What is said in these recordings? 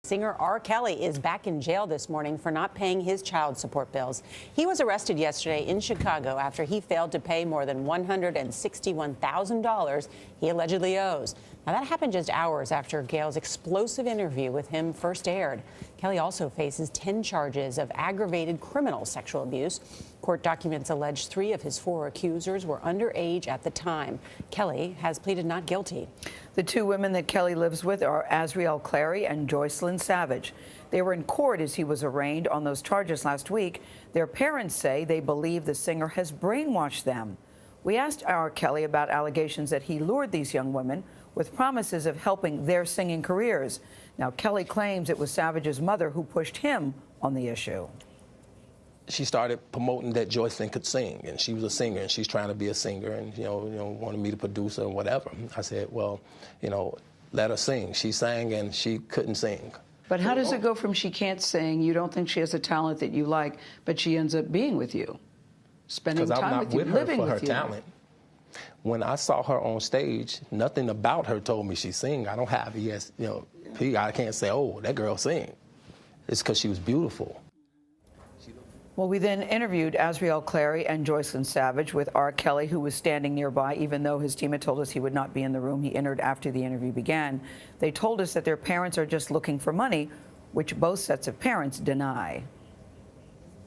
Singer R. Kelly is back in jail this morning for not paying his child support bills. He was arrested yesterday in Chicago after he failed to pay more than $161,000 he allegedly owes. Now, that happened just hours after Gail's explosive interview with him first aired. Kelly also faces 10 charges of aggravated criminal sexual abuse. Court documents allege 3 of his 4 accusers were underage at the time. Kelly has pleaded not guilty. The 2 women that Kelly lives with are Azriel Clary and Joycelyn Savage. They were in court as he was arraigned on those charges last week. Their parents say they believe the singer has brainwashed them. We asked R. Kelly about allegations that he lured these young women with promises of helping their singing careers. Now, Kelly claims it was Savage's mother who pushed him on the issue. She started promoting that Joycelyn could sing, and she was a singer, and she's trying to be a singer, and wanted me to produce her and whatever. I said, well, let her sing. She sang, and she couldn't sing. But how does it go from she can't sing, you don't think she has a talent that you like, but she ends up being with you, spending time with you, living with you? Because I'm not with her for her talent. When I saw her on stage, nothing about her told me she sing. I don't have I can't say, oh, that girl sing. It's because she was beautiful. Well, we then interviewed Azriel Clary and Joycelyn Savage with R. Kelly, who was standing nearby, even though his team had told us he would not be in the room. He entered after the interview began. They told us that their parents are just looking for money, which both sets of parents deny.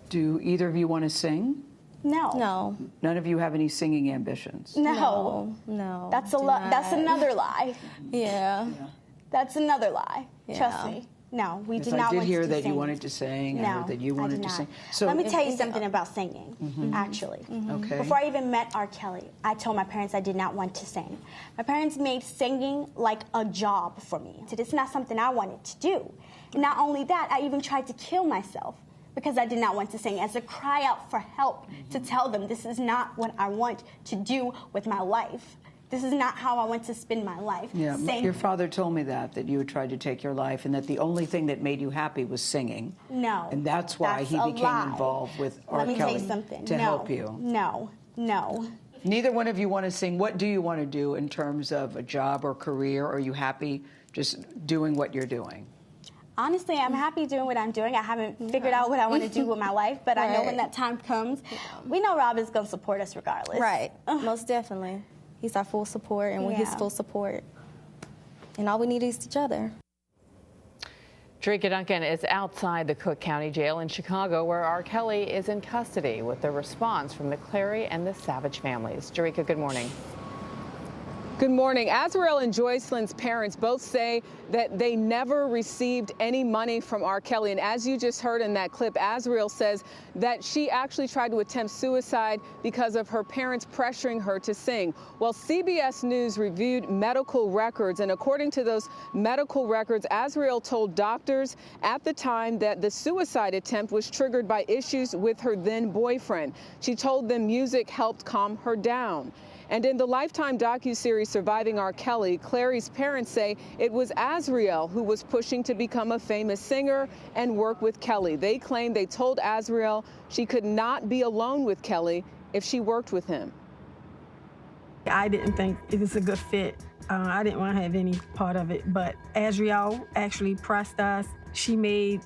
Do either of you want to sing? No. No. None of you have any singing ambitions? No. That's that's another lie. Yeah. That's another lie. Trust me. No, we did not want to sing. I did hear that you wanted to sing. I heard that you wanted to sing. So let me tell you something about singing, actually. Okay. Before I even met R. Kelly, I told my parents I did not want to sing. My parents made singing like a job for me. It's not something I wanted to do. And not only that, I even tried to kill myself because I did not want to sing, as a cry out for help, to tell them this is not what I want to do with my life. This is not how I want to spend my life. Yeah, your father told me that you had tried to take your life and that the only thing that made you happy was singing. No. And that's why he became involved with R. Kelly. Let me tell you something. To help you. No. Neither one of you want to sing. What do you want to do in terms of a job or career? Are you happy just doing what you're doing? Honestly, I'm happy doing what I'm doing. I haven't figured out what I want to do with my life, but I know when that time comes, we know Rob is going to support us regardless. Right. Most definitely. He's our full support, and with his full support, and all we need is each other. Jericka Duncan is outside the Cook County Jail in Chicago, where R. Kelly is in custody, with the response from the Clary and the Savage families. Jericka, good morning. Good morning. Azriel and Joycelyn's parents both say that they never received any money from R. Kelly. And as you just heard in that clip, Azriel says that she actually tried to attempt suicide because of her parents pressuring her to sing. Well, CBS News reviewed medical records, and according to those medical records, Azriel told doctors at the time that the suicide attempt was triggered by issues with her then boyfriend. She told them music helped calm her down. And in the Lifetime docuseries Surviving R. Kelly, Clary's parents say it was Azriel who was pushing to become a famous singer and work with Kelly. They claim they told Azriel she could not be alone with Kelly if she worked with him. I didn't think it was a good fit. I didn't want to have any part of it, but Azriel actually pressed us. She made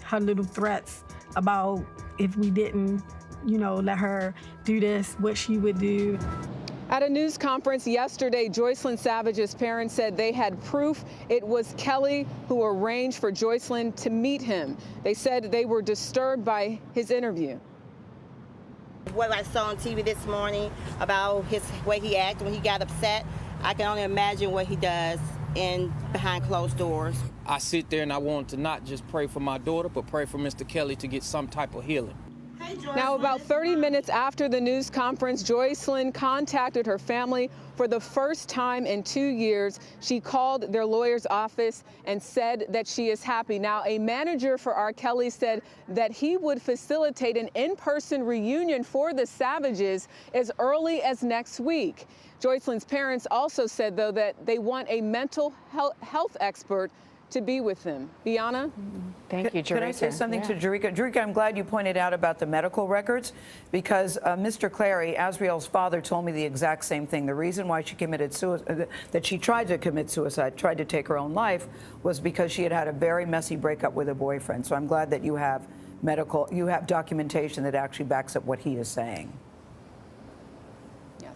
her little threats about if we didn't, let her do this, what she would do. At a news conference yesterday, Joycelyn Savage's parents said they had proof it was Kelly who arranged for Joycelyn to meet him. They said they were disturbed by his interview. What I saw on TV this morning about his way he acted when he got upset, I can only imagine what he does behind closed doors. I sit there and I want to not just pray for my daughter, but pray for Mr. Kelly to get some type of healing. Now, about 30 minutes after the news conference, Joycelyn contacted her family for the first time in 2 years. She called their lawyer's office and said that she is happy. Now, a manager for R. Kelly said that he would facilitate an in-person reunion for the Savages as early as next week. Joycelyn's parents also said, though, that they want a mental health expert to be with them. Bianna? Thank you, Jerika. Can I say something to Jerika? Jerika, I'm glad you pointed out about the medical records because Mr. Clary, Azriel's father, told me the exact same thing. The reason why she committed suicide, that she tried to commit suicide, tried to take her own life, was because she had had a very messy breakup with a boyfriend. So I'm glad that you have documentation that actually backs up what he is saying. Yes.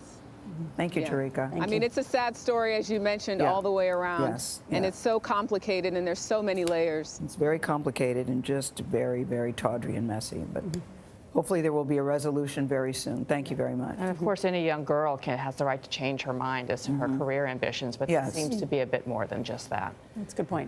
Thank you, Yeah. Jerika. I mean, it's a sad story, as you mentioned, Yeah. all the way around. Yes, And yeah. it's so complicated, and there's so many layers. It's very complicated and just very, very tawdry and messy. But hopefully there will be a resolution very soon. Thank you very much. And of course, any young girl has the right to change her mind as to her career ambitions, but Yes. it seems to be a bit more than just that. That's a good point.